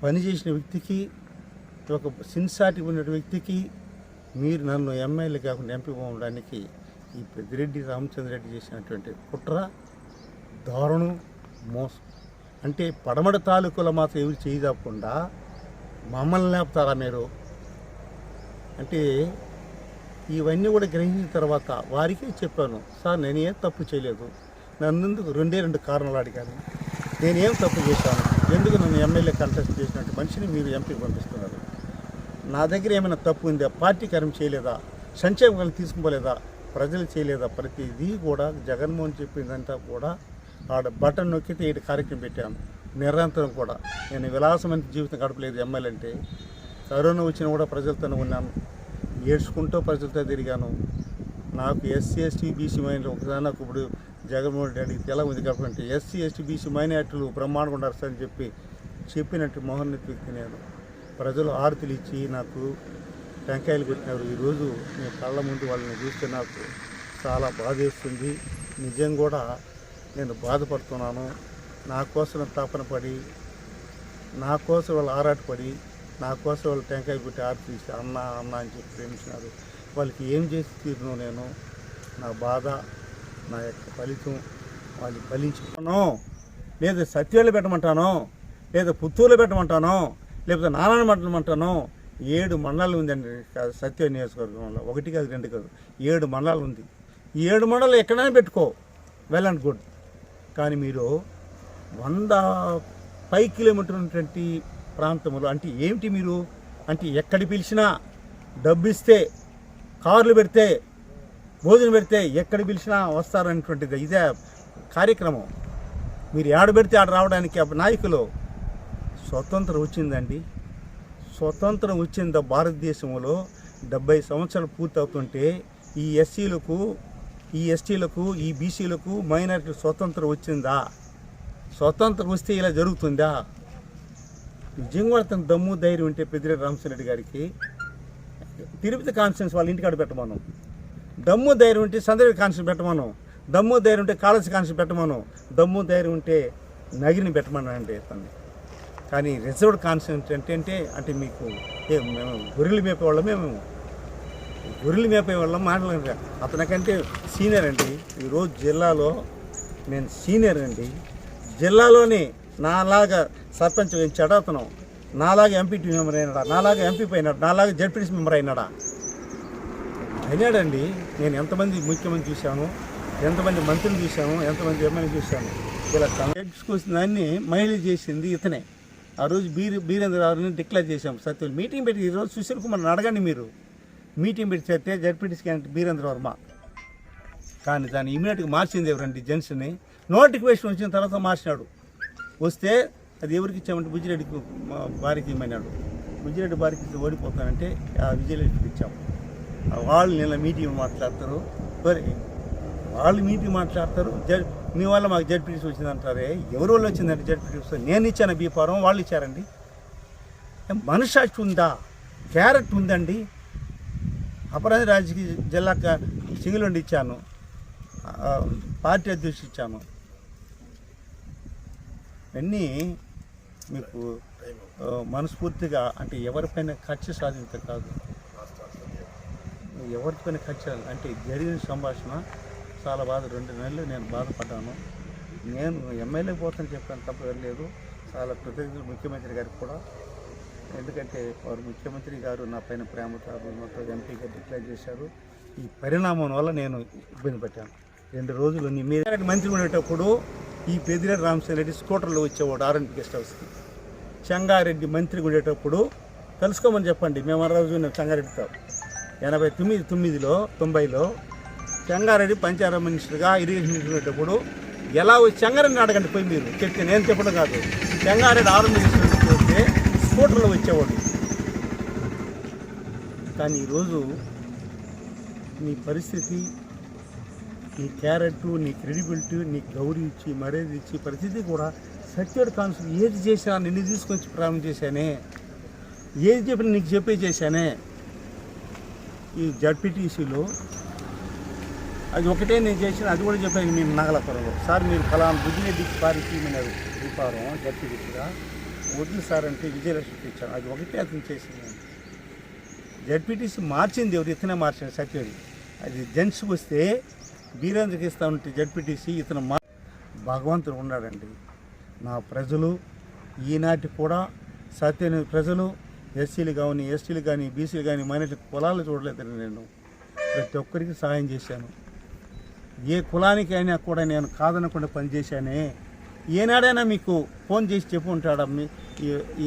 పనిచేసిన వ్యక్తికి, ఒక సిన్సాటి ఉన్న వ్యక్తికి మీరు నన్ను ఎమ్మెల్యే కాకుండా ఎంపీ ఉండడానికి ఈ పెద్దిరెడ్డి రామచంద్రరెడ్డి చేసినటువంటి కుట్ర, దారుణం, మోసం. అంటే పడమట తాలూకులో మాత్రం ఎవరు చేయకుండా మమ్మల్ని లేపుతారా మీరు? అంటే ఇవన్నీ కూడా గ్రహించిన తర్వాత వారికి చెప్పాను, సార్ నేనేం తప్పు చేయలేదు, నన్ను రెండు కారణాలు అడిగాను. నేనేం తప్పు చేశాను, ఎందుకు నన్ను ఎమ్మెల్యే కంటెస్ట్ చేసినట్టు మనిషిని మీరు ఎంపీకి పంపిస్తున్నారు? నా దగ్గర ఏమైనా తప్పు ఉందా? పార్టీ కార్యం చేయలేదా? సంక్షేమాలు తీసుకుపోలేదా? ప్రజలు చేయలేదా? ప్రతిదీ కూడా జగన్మోహన్ చెప్పిందంతా కూడా ఆడ బటన్ నొక్కితే ఈ కార్యక్రమం పెట్టాను. నిరంతరం కూడా నేను విలాసమైన జీవితం గడపలేదు. ఎమ్మెల్యే అంటే కరోనా వచ్చినా కూడా ప్రజలతోనే ఉన్నాను, ఏడ్చుకుంటూ ప్రజలతో తిరిగాను. నాకు ఎస్సీ ఎస్టీ బీసీ మైనార్టీ ఒకసారి నాకు ఇప్పుడు జగన్మోహన్ రెడ్డి అడిగితే ఎలా ఉంది కాబట్టి ఎస్సీ ఎస్టీ బీసీ మైనార్టీలు బ్రహ్మాండంగా ఉన్నారు సార్ అని చెప్పినట్టు మహోన్నత వ్యక్తి నేను. ప్రజలు ఆరతులు ఇచ్చి నాకు టెంకాయలు కొట్టినారు. ఈరోజు నేను కళ్ళ ముందు వాళ్ళని చూస్తే నాకు చాలా బాధేస్తుంది. నిజం కూడా నేను బాధపడుతున్నాను. నా కోసం తాపన పడి, నా కోసం వాళ్ళు ఆరాటపడి, నా కోసం వాళ్ళు టెంకాయలు కొట్టి ఆరతులు ఇచ్చి అన్న అన్న అని చెప్పి ప్రేమించినారు. వాళ్ళకి ఏం చేసి తీరును నేను? నా బాధ, నా యొక్క ఫలితం వాళ్ళు ఫలించుకున్నాను. లేదా సత్యాలు పెట్టమంటాను, లేదా పుత్తూరులో పెట్టమంటాను, లేకపోతే నారాయణ పెట్టమంటాను. 7 మండలాలు ఉందండి సత్య నియోజకవర్గంలో. 1 కాదు 2 కాదు 7 మండలాలు ఉంది. ఈ 7 మండలాలు ఎక్కడైనా పెట్టుకో, వెల్ అండ్ గుడ్. కానీ మీరు 100 కిలోమీటర్లు ఉన్నటువంటి ప్రాంతంలో అంటే ఏమిటి మీరు? అంటే ఎక్కడి పిలిచినా డబ్బు ఇస్తే, కార్లు పెడితే, భోజనం పెడితే ఎక్కడ పిలిచినా వస్తారనేటువంటిది ఇదే కార్యక్రమం. మీరు ఏడ పెడితే ఆడ రావడానికి నాయకులు. స్వతంత్రం వచ్చిందండి, స్వతంత్రం వచ్చింది భారతదేశంలో 70 సంవత్సరాలు పూర్తవుతుంటే ఈ ఎస్సీలకు, ఈ ఎస్టీలకు, ఈ బీసీలకు, మైనారిటీ స్వతంత్రం వచ్చిందా? స్వతంత్రం వస్తే ఇలా జరుగుతుందా? నిజంగా అతను దమ్ము ధైర్యం ఉంటే పెద్దిరెడ్డి రామచంద్రరెడ్డి గారికి తిరుపతి కాన్స్టిట్యూన్స్ వాళ్ళ ఇంటికాడ పెట్టమను. దమ్ము ధైర్యం ఉంటే సందర్భ కాన్స్టిట్యూన్స్ పెట్టమను. దమ్ము ధైర్యం ఉంటే కాళేశ్వర కాన్స్టిట్యూన్స్ పెట్టమను. దమ్ము ధైర్యం ఉంటే నగిరిని పెట్టమను అంటే అతన్ని. కానీ రిజర్వ్డ్ కాన్స్టిట్యూన్స్ అంటే మీకు మేము గొర్రెలు మేపేవాళ్ళం, మేము గొర్రెలు మేపేవాళ్ళం మాట్లాడారు. అతనికంటే సీనియర్ అండి. ఈరోజు జిల్లాలో నేను సీనియర్ అండి. జిల్లాలోని నాలాగా సర్పంచ్ వేయించాడు అతను, నాలాగా ఎంపీటీ మెంబర్ అయినాడా, నాలాగా ఎంపీపీ అయినాడు, నాలాగా జడ్పీటీసీ మెంబర్ అయినాడండి. నేను ఎంతమంది ముఖ్యమంత్రి చూశాను, ఎంతమంది మంత్రులు చూశాను, ఎంతమంది ఎమ్మెల్యే చూశాను. ఇలా తీసుకొచ్చిన దాన్ని మహిళ చేసింది ఇతనే. ఆ రోజు బీరేంద్ర గారిని డిక్లేర్ చేశాం. సత్యం మీటింగ్ పెట్టి ఈరోజు సుశీల్ కుమార్ని అడగండి మీరు. మీటింగ్ పెట్టి చేస్తే జడ్పీటీసీ క్యాండిడేట్ బీరేంద్ర వర్మ. కానీ దాన్ని ఇమీడియట్గా మార్చింది ఎవరండి? జెంట్స్ని. నోటిఫికేషన్ వచ్చిన తర్వాత మార్చినాడు. వస్తే అది ఎవరికి ఇచ్చామంటే బుజ్జిరెడ్డికి భార్యకి ఇమ్మన్నాడు. బుజ్జిరెడ్డి భార్యకి ఓడిపోతానంటే ఆ విజయలక్ష్మికి ఇచ్చాము. వాళ్ళు నిన్న మీటింగ్ మాట్లాడతారు, వాళ్ళు మీటింగ్ మాట్లాడతారు. మీ వల్ల మాకు జడ్పీటీసీ వచ్చిందంటారే, ఎవరి వల్ల వచ్చిందంటే జడ్పీటీసీ నేను ఇచ్చాను బీఫారం, వాళ్ళు ఇచ్చారండి. మనసాక్షి ఉందా? క్యారెట్ ఉందండి. అపరాధ రాజకీయ జిల్లా సింగిల్ ఇచ్చాను, పార్టీ అధ్యక్షుడు ఇచ్చాను. అన్నీ మీకు మనస్ఫూర్తిగా అంటే ఎవరిపైన కక్ష సాధించ కాదు, ఎవరిపైన కక్ష అంటే జరిగిన సంభాషణ చాలా బాధ. 2 నెలలు నేను బాధపడ్డాను. నేను ఎమ్మెల్యే పోతాను చెప్పాను, తప్ప వెళ్ళలేదు. చాలా కృతజ్ఞతలు ముఖ్యమంత్రి గారికి కూడా. ఎందుకంటే వారు ముఖ్యమంత్రి గారు నా పైన ప్రేమతో మొత్తం ఎంపీగా డిక్లేర్ చేశారు. ఈ పరిణామం వల్ల నేను ఇబ్బంది పడ్డాను. 2 రోజులు మీరు మంత్రి ఉండేటప్పుడు ఈ పెద్దిరెడ్డి రామచంద్రరెడ్డి స్కూటర్లో వచ్చేవాడు ఆర్ఎన్పి గెస్ట్ హౌస్కి. చెంగారెడ్డి మంత్రి ఉండేటప్పుడు తెలుసుకోమని చెప్పండి. మేము ఆ రోజు చెంగారెడ్డితో 89-90లో చెంగారెడ్డి పంచాయతీ మినిస్టర్గా, ఇరిగేషన్ మినిస్టర్ ఉండేటప్పుడు ఎలా వచ్చి చెంగారెడ్డిని అడగండి పోయి మీరు చెప్తే, నేను చెప్పడం కాదు. చెంగారెడ్డి ఆర్ఎన్ మినిస్టర్ వస్తే స్కూటర్లో వచ్చేవాడు. కానీ ఈరోజు నీ పరిస్థితి, నీ క్యారెక్టు, నీ క్రెడిబిలిటీ, నీ గౌరవం ఇచ్చి మర్యాద ఇచ్చి ప్రతిదీ కూడా సత్యుడు కాన్సులు ఏది చేసినా నిన్ను తీసుకొచ్చి ప్రారంభం చేశానే, ఏది చెప్పినా నీకు చెప్పే చేశానే. ఈ జడ్పీటీసీలో అది ఒకటే నేను చేసిన, అది కూడా చెప్పాను మేము నాగలాపురంలో. సార్ మీరు ఫలానా బుద్ధిరెడ్డికి పారికి మీరు దీపారం జడ్పీటీసీగా వద్దు సార్ అంటే విజయలక్ష్మికి ఇచ్చాను. అది ఒకటే అతను చేసింది. జడ్పీటీసీ మార్చింది ఎవరు? ఇతనే మార్చాడు సత్యవేడి. అది జెంట్స్కి వస్తే బీరేంద్రకి ఇస్తా ఉంటే జడ్పీటీసీ ఇతను భగవంతుడు ఉన్నాడండి. నా ప్రజలు ఈనాటి కూడా సత్యవేడి ప్రజలు ఎస్సీలు కానీ ఎస్టీలు కానీ బీసీలు కానీ మైనారిటీ కులాలు చూడలేదని నేను ప్రతి ఒక్కరికి సహాయం చేశాను. ఏ కులానికి అయినా కూడా నేను కాదనకుండా పనిచేశానే. ఏనాడైనా మీకు ఫోన్ చేసి చెప్పు ఉంటాడా?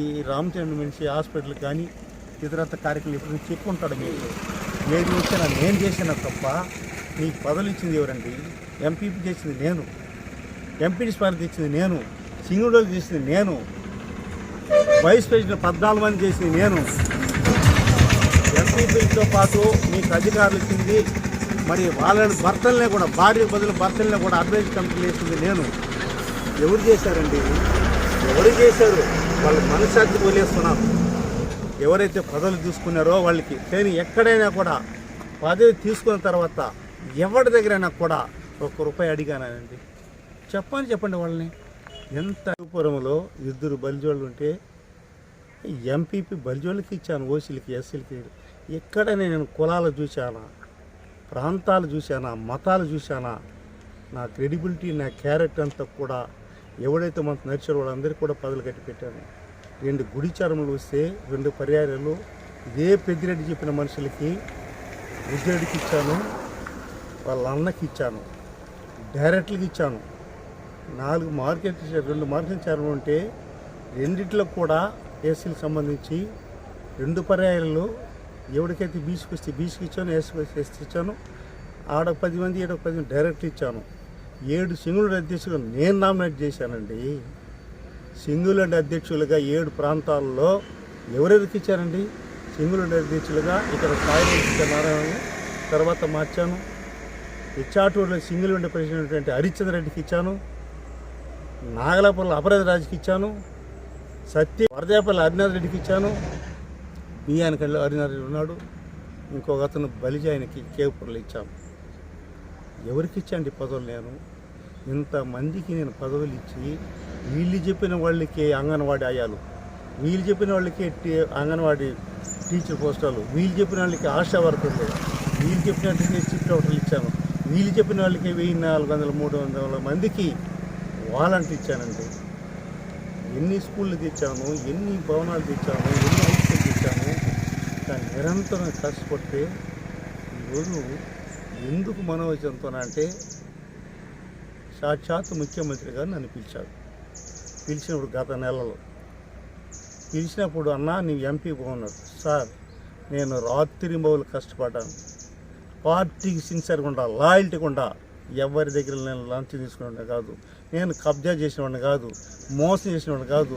ఈ రామచంద్ర మనిషి హాస్పిటల్ కానీ ఇతరత్ర కార్యక్రమాలు ఎప్పుడు చెప్పు ఉంటాడు మీకు. ఏది వచ్చినా నేను చేసిన తప్ప మీకు పదవులు ఇచ్చింది ఎవరండి? ఎంపీపీ చేసింది నేను, ఎంపీడీ స్పాన్ తెచ్చింది నేను, సింగుడోకి చేసింది నేను, వైస్ ప్రెసిడెంట్ 14 మంది చేసింది నేను. ఎంపీపీతో పాటు మీకు అధికారులు ఇచ్చింది, మరి వాళ్ళని భర్తలనే కూడా భార్య బదులు భర్తలనే కూడా అడ్వైజ్ కమిటీలు వేసింది నేను. ఎవరు చేశారండి? ఎవరు చేశారు? వాళ్ళు మనసాక్షి వదిలేస్తున్నారు. ఎవరైతే పదవులు తీసుకున్నారో వాళ్ళకి. కానీ ఎక్కడైనా కూడా పదవి తీసుకున్న తర్వాత ఎవరి దగ్గరైనా కూడా ₹1 అడిగానండి. చెప్పండి వాళ్ళని. ఎంత పురంలో 2 బలిజోళ్ళు ఉంటే ఎంపీపీ బలిజోళ్ళకి ఇచ్చాను, ఓసీలకి ఎస్సీలకి. ఎక్కడ నేను కులాలు చూశానా, ప్రాంతాలు చూశానా, మతాలు చూశానా? నా క్రెడిబిలిటీ, నా క్యారెక్టర్ అంతా కూడా ఎవడైతే మనకు నడిచారో వాళ్ళందరికీ కూడా పదవులు కట్టి పెట్టాను. 2 గుడి చరములు వస్తే 2 పర్యాయాలు ఇదే పెద్దిరెడ్డి చెప్పిన మనుషులకి బుజ్జరెడ్డికి ఇచ్చాను, వాళ్ళ అన్నకి ఇచ్చాను, డైరెక్ట్లకి ఇచ్చాను. 2 మార్కెట్ చరములు ఉంటే 2 కూడా ఎస్సీలకు సంబంధించి 2 పర్యాయాలు ఎవరికైతే బీసీకి వస్తే బీసీకి ఇచ్చాను, ఎస్సీకి వస్తే ఎస్సీ ఇచ్చాను. ఆడ 10 మంది, ఈడ 10 మంది డైరెక్ట్ ఇచ్చాను. 7 సింగిల్ అధ్యక్షులు నేను నామినేట్ చేశానండి. సింగిల్ అధ్యక్షులుగా 7 ప్రాంతాల్లో ఎవరెవరికి ఇచ్చారండి? సింగిల్ అధ్యక్షులుగా ఇక్కడ సాయి నారాయణ తర్వాత మార్చాను. ఇచ్చాటూరులో సింగిల్ ప్రెసిడెంట్ హరిశ్చంద్ర రెడ్డికి ఇచ్చాను. నాగలాపురంలో అపరాధ రాజుకి ఇచ్చాను. వరదేపల్లి హరినాథ్ రెడ్డికి ఇచ్చాను. బియ్యానికల్లో హరినాథ్ రెడ్డి ఉన్నాడు. ఇంకొక అతను బలిజ ఆయనకి కేపుర్లు ఇచ్చాను. ఎవరికి ఇచ్చాండి పదవులు? నేను ఇంతమందికి నేను పదవులు ఇచ్చి వీళ్ళు చెప్పిన వాళ్ళకి అంగన్వాడీ ఆయాలు, వీళ్ళు చెప్పిన వాళ్ళకి అంగన్వాడీ టీచర్ పోస్టాలు, వీళ్ళు చెప్పిన వాళ్ళకి ఆశా వర్కర్లు, వీళ్ళు చెప్పినట్టుగా చిప్ డౌటర్లు ఇచ్చాను. వీళ్ళు చెప్పిన వాళ్ళకి 1400, 300 మందికి వాలంటీర్ ఇచ్చానండి. ఎన్ని స్కూళ్ళు తెచ్చాను, ఎన్ని భవనాలు తెచ్చాను, ఎన్ని హైస్కూల్ తెచ్చాను. కానీ నిరంతరం కష్టపడితే ఈరోజు ఎందుకు మనోవచంతో అంటే సాక్షాత్ ముఖ్యమంత్రి గారు నన్ను పిలిచినప్పుడు గత నెలలో పిలిచినప్పుడు అన్నా నీవు ఎంపీ బాగున్నాడు సార్. నేను రాత్రి మౌలు కష్టపడ్డాను. పార్టీకి సిన్సియర్గా ఉండా, లాయల్టీగా ఉండా. ఎవరి దగ్గర నేను లంచం తీసుకునేవాడిని కాదు, నేను కబ్జా చేసినవాడిని కాదు, మోసం చేసినవాడిని కాదు,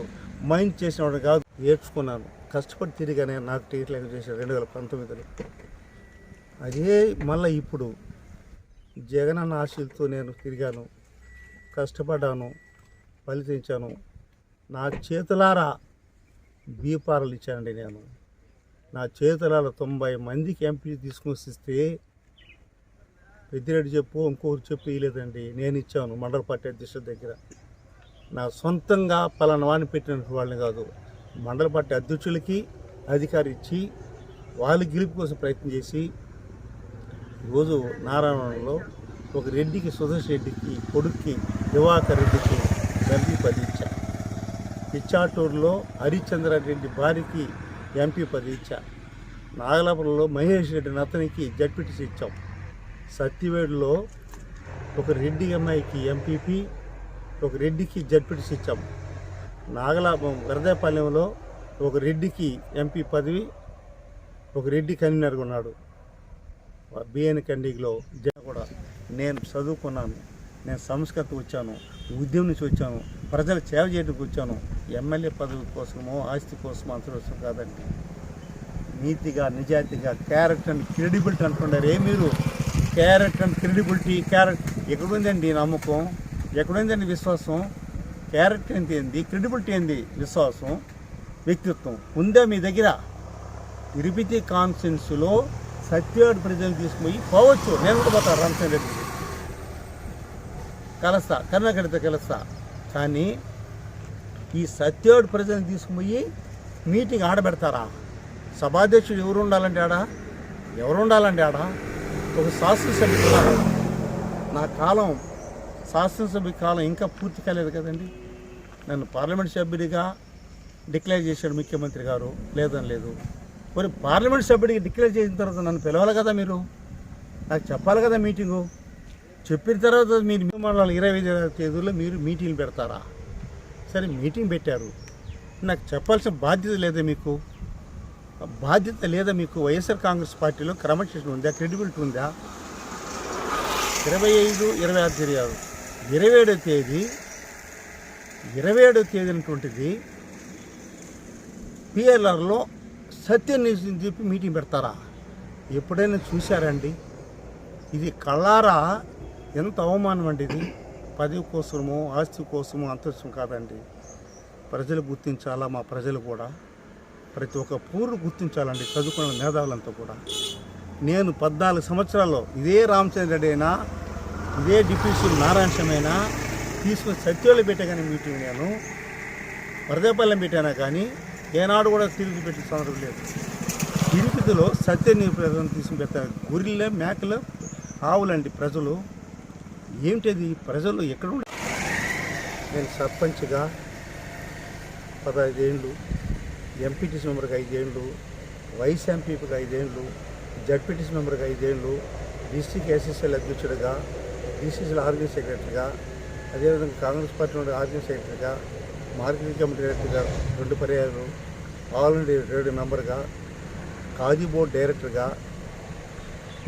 మైండ్ చేసినవాడిని కాదు. నేర్చుకున్నాను, కష్టపడి తిరిగానే నాకు టికెట్ లెక్క చేశాను 2019లో. అదే మళ్ళీ ఇప్పుడు జగనన్న ఆశలతో నేను తిరిగాను, కష్టపడ్డాను, ఫలితించాను. నా చేతులారా బీపారాలు ఇచ్చానండి. నేను నా చేతులారా 90 మందికి ఎంపీ తీసుకొని వస్తే పెద్దిరెడ్డి చెప్పు ఇంకొకరు చెప్పు ఇవ్వలేదండి. నేను ఇచ్చాను మండల పార్టీ అధ్యక్షుల దగ్గర. నా సొంతంగా పలానా వాడిని పెట్టిన వాళ్ళని కాదు, మండల పార్టీ అధ్యక్షులకి అధికారం ఇచ్చి వాళ్ళ గెలుపు కోసం ప్రయత్నం చేసి ఈరోజు నారాయణలో ఒక రెడ్డికి, సుధర్శన్ రెడ్డికి కొడుక్కి, దివాకర్ రెడ్డికి ఎంపీ పదవి ఇచ్చా. పిచ్చాటూరులో హరిశ్చంద్ర రెడ్డి భార్యకి ఎంపీ పదవి ఇచ్చా. నాగలాపురంలో మహేష్ రెడ్డి అతనికి జడ్పీటీసీ ఇచ్చాం. సత్యవేడులో ఒక రెడ్డి అమ్మాయికి ఎంపీపీ, ఒక రెడ్డికి జడ్పీటీసీ ఇచ్చాం. వరదేపాలెంలో ఒక రెడ్డికి ఎంపీ పదవి, ఒక రెడ్డి కన్వీనర్గా ఉన్నాడు. బిఎన్ కండిలో కూడా నేను చదువుకున్నాను, నేను సంస్కృతి వచ్చాను, ఉద్యమం నుంచి వచ్చాను, ప్రజలు సేవ చేయడానికి వచ్చాను. ఎమ్మెల్యే పదవి కోసమో ఆస్తి కోసమో అంతవసరం కాదండి. నీతిగా, నిజాయితీగా, క్యారెక్టర్ అండ్ క్రెడిబిలిటీ అంటున్నారు. మీరు క్యారెక్టర్ అండ్ క్రెడిబిలిటీ, ఎక్కడుందండి నమ్మకం, ఎక్కడుందండి విశ్వాసం? క్యారెక్టర్ ఏంటి, క్రెడిబిలిటీ ఏంది, విశ్వాసం, వ్యక్తిత్వం ఉందా మీ దగ్గర? తిరుపతి కాన్స్టిట్యున్సీలో సత్యవేడు ప్రజలు తీసుకుపోయి పోవచ్చు. నేను కూడా పోతాను, రామచంద్ర రెడ్డి కలుస్తా, కరుణాకర్తో కలుస్తా. కానీ ఈ సత్యోడు ప్రజలను తీసుకుపోయి మీటింగ్ ఆడబెడతారా? సభాధ్యక్షుడు ఎవరు ఉండాలంటే ఆడ ఒక శాసనసభ్యుడు. నా కాలం శాసనసభ్య కాలం ఇంకా పూర్తి కాలేదు కదండి. నన్ను పార్లమెంట్ సభ్యుడిగా డిక్లేర్ చేశాడు ముఖ్యమంత్రి గారు, లేదని లేదు. మరి పార్లమెంట్ సభ్యుడికి డిక్లేర్ చేసిన తర్వాత నన్ను పిలవాలి కదా, మీరు నాకు చెప్పాలి కదా మీటింగు. చెప్పిన తర్వాత మీరు 25వ తేదీలో మీరు మీటింగ్లు పెడతారా? సరే మీటింగ్ పెట్టారు, నాకు చెప్పాల్సిన బాధ్యత లేదా మీకు? బాధ్యత లేదా మీకు? వైఎస్ఆర్ కాంగ్రెస్ పార్టీలో క్రమశిక్షణ ఉందా? క్రెడిబిలిటీ ఉందా? 25, 26 జరిగారు. 27వ తేదీ అనేటువంటిది పిఎల్ఆర్లో సత్యం న్యూస్ని చెప్పి మీటింగ్ పెడతారా? ఎప్పుడైనా చూశారండి? ఇది కళ్ళారా ఎంత అవమానం అండి ఇది. పదవి కోసమో ఆస్తి కోసమో అంతస్తు కాదండి. ప్రజలు గుర్తించాలా, మా ప్రజలు కూడా ప్రతి ఒక్క పౌరులు గుర్తించాలండి, చదువుకున్న మేధావులంతా కూడా. నేను 14 సంవత్సరాల్లో ఇదే రామచంద్ర రెడ్డి అయినా, ఇదే డిప్యూటీ నారాయణ స్వామి అయినా తీసుకుని సత్యోలు పెట్టే కానీ మీటింగ్ నేను వరదేపల్లెం పెట్టానా కానీ ఏనాడు కూడా తిరిగి పెట్టిన సందర్భం లేదు. తిరుపతిలో సత్యని ప్రజలను తీసుకుని పెట్టాను. గొర్రెల మేకలు ఆవులండి ప్రజలు. ఏమిటది? ప్రజలు ఎక్కడ ఉండే? నేను సర్పంచ్గా 15 ఏళ్ళు, ఎంపీటీసీ మెంబర్గా 5 ఏళ్ళు, వైస్ ఎంపీపీగా 5 ఏళ్ళు, జడ్పీటీసీ మెంబర్గా 5 ఏళ్ళు, డిస్ట్రిక్ట్ ఎస్ఎస్ఎల్ అధ్యక్షుడిగా, డిసిసిఎల్ ఆర్గనైజ్ సెక్రటరీగా, అదేవిధంగా కాంగ్రెస్ పార్టీ నుండి ఆర్గనైజ్ సెక్రటరీగా, మార్కెటింగ్ కమిటీ డైరెక్టర్గా 2 పర్యాయాలు, ఆల్ ఇండియా రేడియో మెంబర్గా, ఖాదీ బోర్డు డైరెక్టర్గా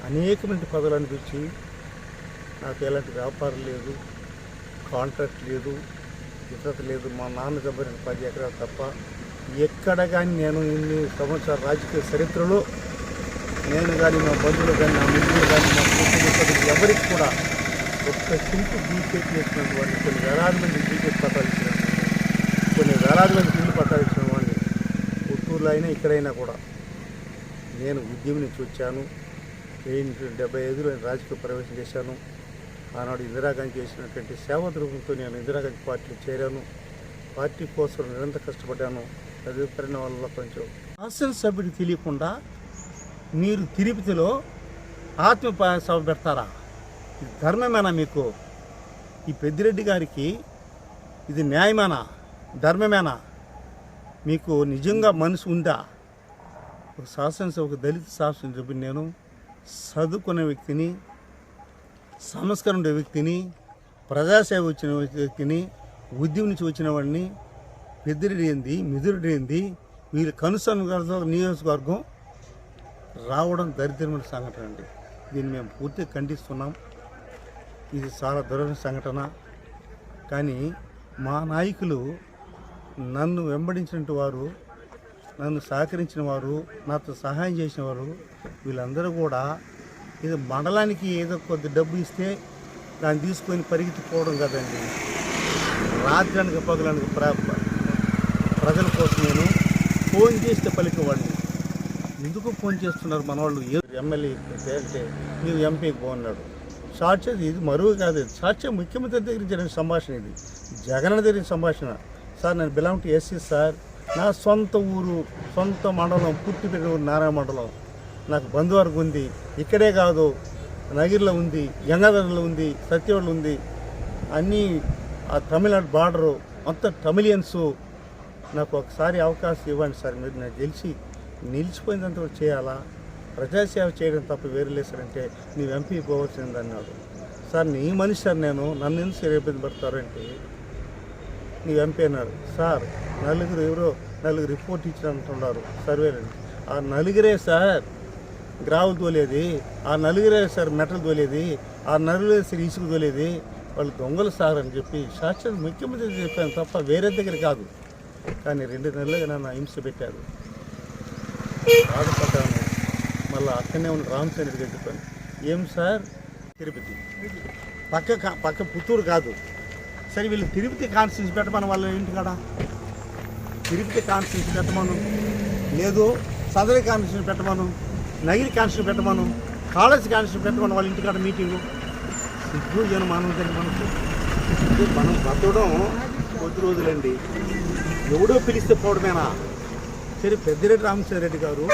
అనేకమంది పదవులు అనిపించి నాకు ఎలాంటి వ్యాపారం లేదు, కాంట్రాక్ట్ లేదు, ఇతరత లేదు. మా నాన్న సంపాదించిన 10 ఎకరాలు తప్ప ఎక్కడ కానీ నేను ఇన్ని సంవత్సరాల రాజకీయ చరిత్రలో నేను కానీ, మా బంధువులు కానీ, నా మిత్రులు కానీ, మా కుటుంబ సభ్యులు ఎవరికి కూడా ఒక్క సింపు బీపీఎట్ చేసినటువంటి వాడిని, కొన్ని వేలాది మంది బీపీఎట్ పట్టాలు ఇచ్చిన, కొన్ని వేలాది మంది ఇల్లు పట్టాలు ఇచ్చిన వాడిని పుత్తూరులో అయినా ఇక్కడైనా కూడా. నేను ఉద్యమం నుంచి వచ్చాను. 1975లో రాజకీయ ప్రవేశం చేశాను. ఆనాడు ఇందిరాగాంధీ చేసినటువంటి సేవా రూపంతో నేను ఇందిరాగాంధీ పార్టీలో చేరాను. పార్టీ కోసం నిరంతరం కష్టపడ్డాను. అదే పరిణామాలలో కొంచెం శాసనసభ్యుడికి తెలియకుండా మీరు తిరుపతిలో ఆత్మసభ పెడతారా? ఇది ధర్మమేనా మీకు? ఈ పెద్దిరెడ్డి గారికి ఇది న్యాయమేనా? ధర్మమేనా? మీకు నిజంగా మనసు ఉందా? ఒక శాసనసభ, ఒక దళిత శాసనసభ్యుని, నేను చదువుకునే వ్యక్తిని, సంస్కరణ ఉండే వ్యక్తిని, ప్రజాసేవ వచ్చిన వ్యక్తిని, ఉద్యమం నుంచి వచ్చిన వాడిని. పెద్దిరెడ్డి ఏంది, మిదురెడ్డి ఏంది, వీళ్ళు కనుసంగ నియోజకవర్గం రావడం దరిద్రమైన సంఘటన అండి. దీన్ని మేము పూర్తిగా ఖండిస్తున్నాం. ఇది చాలా దురద సంఘటన. కానీ మా నాయకులు, నన్ను వెంబడించిన వారు, నన్ను సహకరించిన వారు, నాతో సహాయం చేసిన వారు, వీళ్ళందరూ కూడా ఇది మండలానికి ఏదో కొద్ది డబ్బు ఇస్తే దాన్ని తీసుకొని పరిగెత్తిపోవడం కదండి. రాత్రానికి పగలానికి ప్రజల కోసం నేను ఫోన్ చేస్తే పలికేవాడిని. ఎందుకు ఫోన్ చేస్తున్నారు మన వాళ్ళు? ఎమ్మెల్యే అంటే నీవు ఎంపీకి పోన్నాడు. సాక్ష్యం ఇది మరువు కాదు, ఇది సాక్ష్యం ముఖ్యమంత్రి దగ్గర జరిగిన సంభాషణ. ఇది జగన్ దగ్గర సంభాషణ. సార్, నేను బిలాంగ్ టు ఎస్సీ సార్. నా సొంత ఊరు, సొంత మండలం, పుట్టిపెట్టిన ఊరు నారాయణ మండలం. నాకు బంధువర్గం ఉంది. ఇక్కడే కాదు, నగిరిలో ఉంది, గంగాధరలో ఉంది, సత్యవాడలో ఉంది. అన్నీ ఆ తమిళనాడు బార్డరు, అంత తమిళియన్సు. నాకు ఒకసారి అవకాశం ఇవ్వండి సార్. మీరు నాకు గెలిచి నిలిచిపోయినంత కూడా చేయాలా? ప్రజాసేవ చేయడం తప్ప వేరు లేదు సార్ అంటే నీవు ఎంపీ పోవచ్చింది అన్నాడు. సార్, నీ మనిషి సార్, నేను నన్ను ఎందుకు ఇబ్బంది పడతారంటే నీవు ఎంపీ అన్నాడు. సార్, నలుగురు రిపోర్ట్ ఇచ్చినట్టున్నారు సర్వేలని. ఆ నలుగురే సార్ గ్రావులు తోలేది, ఆ నలుగురే సార్ మెటల్ తోలేది, ఆ నలుగురే సార్ ఇసుకు తోలేది, వాళ్ళు దొంగలు సార్ అని చెప్పి సాక్షాత్ ముఖ్యమంత్రి చెప్పాను తప్ప వేరే దగ్గర కాదు. కానీ 2 నెలలుగా నన్ను హింస పెట్టారు. బాధపడ్డాను. మళ్ళీ అక్కడనే ఉన్న రామచంద్ర రెడ్డి చెప్పాను, ఏం సార్ తిరుపతి పక్క పుత్తూరు కాదు. సరే, వీళ్ళు తిరుపతి కాన్స్టిట్యూన్సీ పెట్టమని వాళ్ళ ఇంటికాడ తిరుపతి కాన్స్టిట్యూన్సీ పెట్టమను, లేదు సదరి కాన్స్టిట్యూన్సీ పెట్టమను, నగిరి కాన్స్టిట్యూన్సీ పెట్టమను, కాలేజ్ కాన్స్టిట్యూన్సీ పెట్టమని వాళ్ళ ఇంటికాడ మీటింగు. సిగ్గు జనం మనం మనకు మనం బతకడం కొద్ది రోజులండి. ఎవడో పిలిస్తే పోవడమేనా? సరే, పెద్దిరెడ్డి రామచంద్రరెడ్డి గారు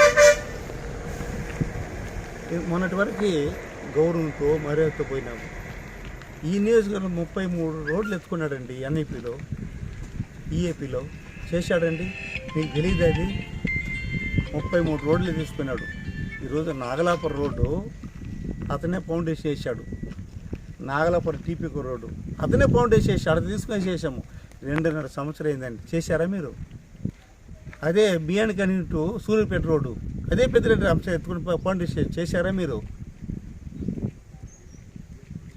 మొన్నటి వరకు గౌరవంతో మర్యాదతో పోయినాము. ఈ నియోజకవర్గంలో 33 రోడ్లు ఎత్తుకున్నాడండి. ఎన్ఐపిలో, ఈఏపీలో చేశాడండి. మీకు తెలియదు అది? 33 రోడ్లు తీసుకున్నాడు. ఈరోజు నాగలాపురం రోడ్డు అతనే ఫౌండేషన్ వేసాడు. నాగలాపురం టీపీకో రోడ్డు అతనే ఫౌండేషన్ వేసాడు. అది తీసుకొని చేసాము. 2.5 సంవత్సరం అయిందండి. చేశారా మీరు? అదే బియ్యాన్ని కనిటు సూర్యపేట రోడ్డు అదే పెద్దిరెడ్డి రామచంద్ర ఎత్తుకుని ఫౌండేషన్ చేశారా మీరు?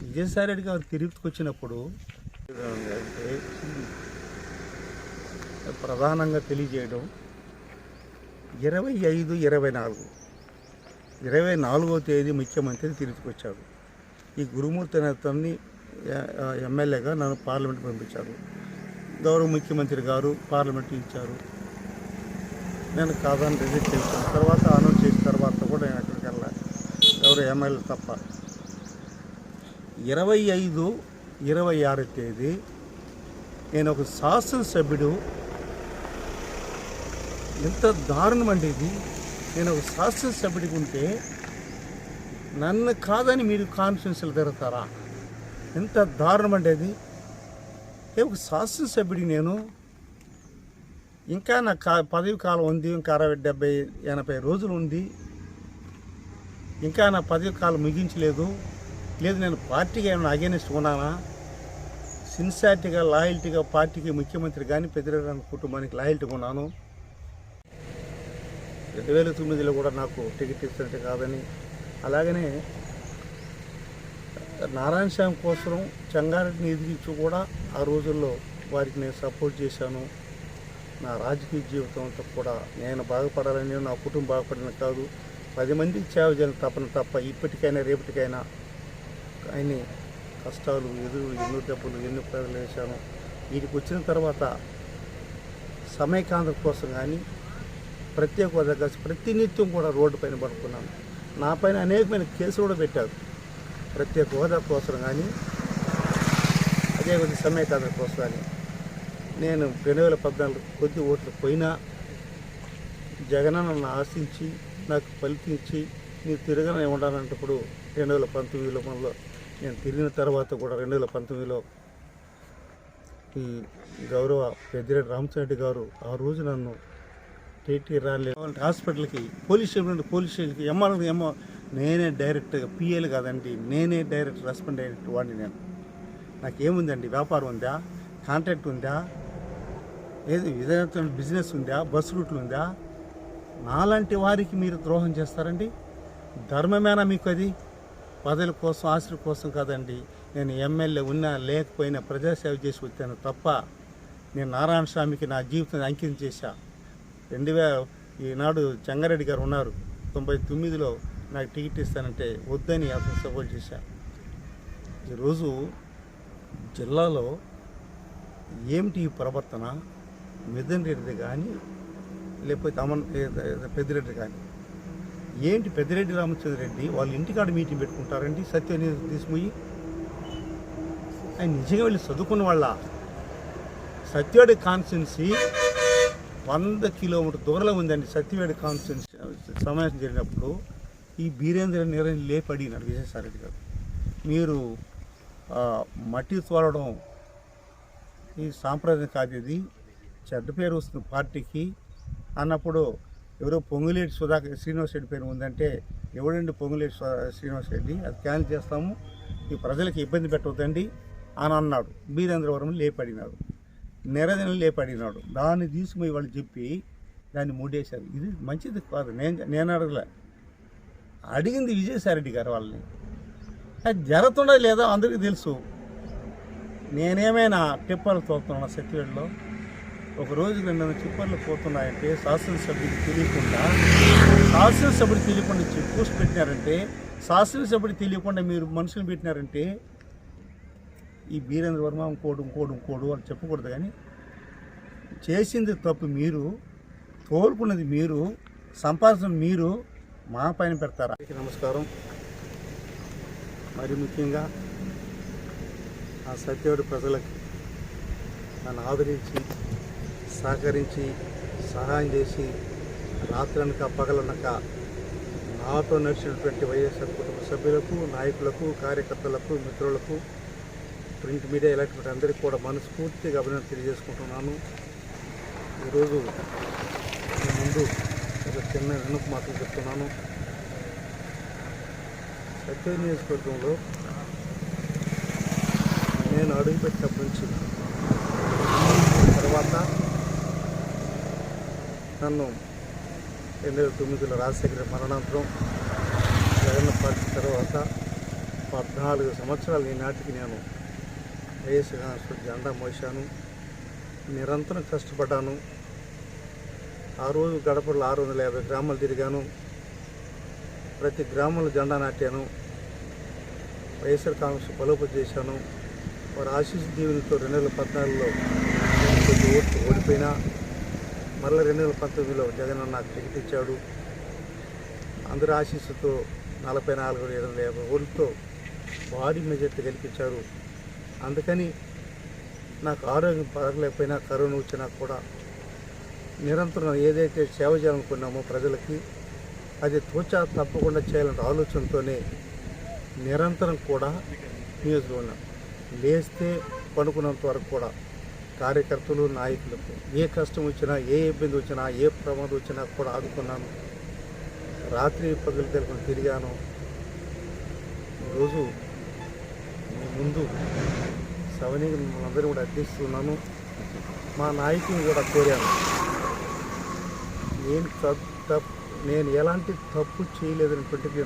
విజయసాయిరెడ్డి గారు తిరుపతికి వచ్చినప్పుడు అంటే ప్రధానంగా తెలియజేయడం 24వ తేదీ ముఖ్యమంత్రి తిరుపతికి వచ్చాడు. ఈ గురుమూర్తి అనే అతన్ని ఎమ్మెల్యేగా నన్ను పార్లమెంట్ పంపించారు. గౌరవ ముఖ్యమంత్రి గారు పార్లమెంట్ ఇచ్చారు. నేను కాదని రిజెక్ట్ చేశాను. తర్వాత అనౌన్స్ చేసిన తర్వాత కూడా నేను అక్కడికి వెళ్ళాలి, ఎవరు ఎమ్మెల్యే తప్ప. 25, 26 తేదీ నేను ఒక శాసనసభ్యుడు, ఎంత దారుణం అండి ఇది. నేను ఒక శాసనసభ్యుడికి ఉంటే నన్ను కాదని మీరు కాన్ఫరెన్స్లు తిరుగుతారా? ఎంత దారుణం అండి అది. ఒక శాసనసభ్యుడికి నేను ఇంకా నా పదవి కాలం ఉంది, ఇంకా 60, 70, 80 రోజులు ఉంది. ఇంకా నా పదవి కాలం ముగించలేదు. లేదు నేను పార్టీకి ఏమైనా అగేనిస్ట్ ఉన్నానా? సిన్సియారిటీగా, లాయల్టీగా పార్టీకి, ముఖ్యమంత్రి కానీ పెద్దిరెడ్డి కుటుంబానికి లాయల్టీగా ఉన్నాను. 2009లో కూడా నాకు టికెట్ ఇస్తున్నట్టు కాదని, అలాగనే నారాయణ స్వామి కోసం చెంగారెడ్డిని ఎదిగించు కూడా ఆ రోజుల్లో వారికి నేను సపోర్ట్ చేశాను. నా రాజకీయ జీవితం అంతా కూడా నేను బాగుపడాలని, నా కుటుంబం బాగుపడిన కాదు, 10 మందికి సేవ చేయాలని తప్ప ఇప్పటికైనా రేపటికైనా ఆయన కష్టాలు, ఎన్నో డబ్బులు, ఎన్నో ప్రజలు వేశాను. వీటికి వచ్చిన తర్వాత సమైకాంధ్ర కోసం కానీ, ప్రత్యేక హోదా కలిసి ప్రతినిత్యం కూడా రోడ్డు పైన పడుకున్నాను. నా పైన అనేకమైన కేసులు కూడా పెట్టారు. ప్రత్యేక హోదా కోసం కానీ, అదేవిధంగా సమైకాంధ్ర కోసం కానీ. నేను 2014 కొద్ది ఓట్లు పోయినా జగనన్న ఆశించి నాకు ఫలితం ఇచ్చి నీవు తిరగనే ఉండాలంటప్పుడు 2019లో మనలో నేను తిరిగిన తర్వాత కూడా 2019లో ఈ గౌరవ పెద్దిరెడ్డి రామచంద్రరెడ్డి గారు ఆ రోజు నన్ను టీటీ రాలే హాస్పిటల్కి, పోలీస్ స్టేషన్కి ఎంఆర్ నేనే డైరెక్ట్గా, పిఏలు కాదండి, నేనే డైరెక్ట్ రెస్పాండ్ అయినట్టు వాడిని నేను. నాకేముందండి? వ్యాపారం ఉందా? కాంట్రాక్ట్ ఉందా? ఏది విధంగా బిజినెస్ ఉందా? బస్ రూట్లు ఉందా? నాలాంటి వారికి మీరు ద్రోహం చేస్తారండి? ధర్మమేనా మీకు అది? పదవుల కోసం, ఆస్తుల కోసం కాదండి. నేను ఎమ్మెల్యే ఉన్నా లేకపోయినా ప్రజాసేవ చేసి వచ్చాను తప్ప నేను నారాయణ స్వామికి నా జీవితాన్ని అంకితం చేశా. 2000 ఈనాడు చెంగారెడ్డి గారు ఉన్నారు, 99లో నాకు టికెట్ ఇస్తానంటే వద్దని అతను సపోర్ట్ చేశా. ఈరోజు జిల్లాలో ఏమిటి ప్రవర్తన? మిథున్ రెడ్డి కానీ లేకపోతే పెద్దిరెడ్డి కానీ ఏంటి? పెద్దిరెడ్డి రామచంద్రరెడ్డి వాళ్ళ ఇంటికాడ మీటింగ్ పెట్టుకుంటారండి సత్యని తీసుకుపోయి. ఆయన నిజంగా వెళ్ళి చదువుకున్న వాళ్ళ సత్యవేడి కాన్స్టిట్యున్సీ 100 కిలోమీటర్ దూరంలో ఉందండి. సత్యవేడి కాన్స్టిట్యున్సీ సమావేశం జరిగినప్పుడు ఈ బీరేంద్ర నీరని లేపడినాడు విజయసాయిరెడ్డి గారు. మీరు మట్టి తోలడం ఈ సాంప్రదాయం కాదు, ఇది చెడ్డ పేరు వస్తుంది పార్టీకి అన్నప్పుడు ఎవరో పొంగులేటి శ్రీనివాస్ రెడ్డి పేరు ఉందంటే, ఎవడండి పొంగులేటి శ్రీనివాస్ రెడ్డి? అది క్యాన్సిల్ చేస్తాము, ఈ ప్రజలకు ఇబ్బంది పెట్టవద్దండి అని అన్నాడు. బీరేంద్రవరం లేపడినాడు, నిరదన లేపడినాడు. దాన్ని తీసుకుపోయి వాళ్ళు చెప్పి దాన్ని మూడేశారు. ఇది మంచిది కాదు. నేను అడగలే, అడిగింది విజయసాయిరెడ్డి గారు వాళ్ళని. అది జరుగుతుండదు లేదా అందరికీ తెలుసు. నేనేమైనా టిప్పర్లు తోలుతున్నా సత్యవేడిలో? ఒక రోజుకి 2 టిప్పర్లు పోతున్నాయంటే శాసనసభ్యుడికి తెలియకుండా చెక్ పోస్ట్ పెట్టినారంటే, శాసనసభ్యుడికి తెలియకుండా మీరు మనుషులు పెట్టినారంటే ఈ బీరేంద్ర వర్మ ఇంకోడు అని చెప్పకూడదు. కానీ చేసింది తప్పు మీరు, తోలుకున్నది మీరు, సంపాదించిన మీరు మా పైన పెడతారా? నమస్కారం. మరి ముఖ్యంగా ఆ సత్యవేడి ప్రజలకి నన్ను ఆదరించి సహకరించి సహాయం చేసి రాత్రనక పగలనక నాతో నడిచినటువంటి వైఎస్ఆర్ కుటుంబ సభ్యులకు, నాయకులకు, కార్యకర్తలకు, మిత్రులకు, ప్రింట్ మీడియా ఎలక్ట్రిక్ అందరికీ కూడా మనస్ఫూర్తిగా అభినందన తెలియజేసుకుంటున్నాను. ఈరోజు మీ ముందు ఒక చిన్న వెనుక మాటలు చెప్తున్నాను. సత్య నియోజకవర్గంలో నేను అడుగుపెట్టినప్పటి నుంచి తర్వాత నన్ను 2009లో రాజశేఖర మరణాంతరం జగన్ పార్టీ తర్వాత 14 సంవత్సరాలు ఈనాటికి నేను వైఎస్ఆర్ జెండా మోసాను. నిరంతరం కష్టపడ్డాను. ఆ రోజు గడపలో 650 గ్రామాలు తిరిగాను. ప్రతి గ్రామంలో జెండా నాటాను. వైఎస్ఆర్ కాంగ్రెస్ బలోపతి చేశాను. వారి ఆశీస్ దీవులతో 2014లో కొద్ది ఓట్లు ఓడిపోయినా మళ్ళీ 2019లో జగన్ నాకు టికెట్ ఇచ్చాడు. అందరి ఆశీస్సుతో 44,750 ఓట్లతో భారీ మెజార్టీ గెలిపించారు. అందుకని నాకు ఆరోగ్యం పడలేకపోయినా, కరోనా వచ్చినా కూడా నిరంతరం ఏదైతే సేవ చేయాలనుకున్నామో ప్రజలకి అది తోచా తప్పకుండా చేయాలనే ఆలోచనతోనే నిరంతరం కూడా నియోజకవర్గం లేస్తే పడుకున్నంత వరకు కూడా కార్యకర్తలు, నాయకులకు ఏ కష్టం వచ్చినా, ఏ ఇబ్బంది వచ్చినా, ఏ ప్రమాదం వచ్చినా కూడా ఆదుకున్నాను. రాత్రి పగలు తెలుపుని తిరిగాను. ఈరోజు మీ ముందు సవనీగా మిమ్మల్ని అందరూ కూడా అర్థిస్తున్నాను. మా నాయకుని కూడా కోరాను. నేను ఎలాంటి తప్పు చేయలేదనేటువంటిది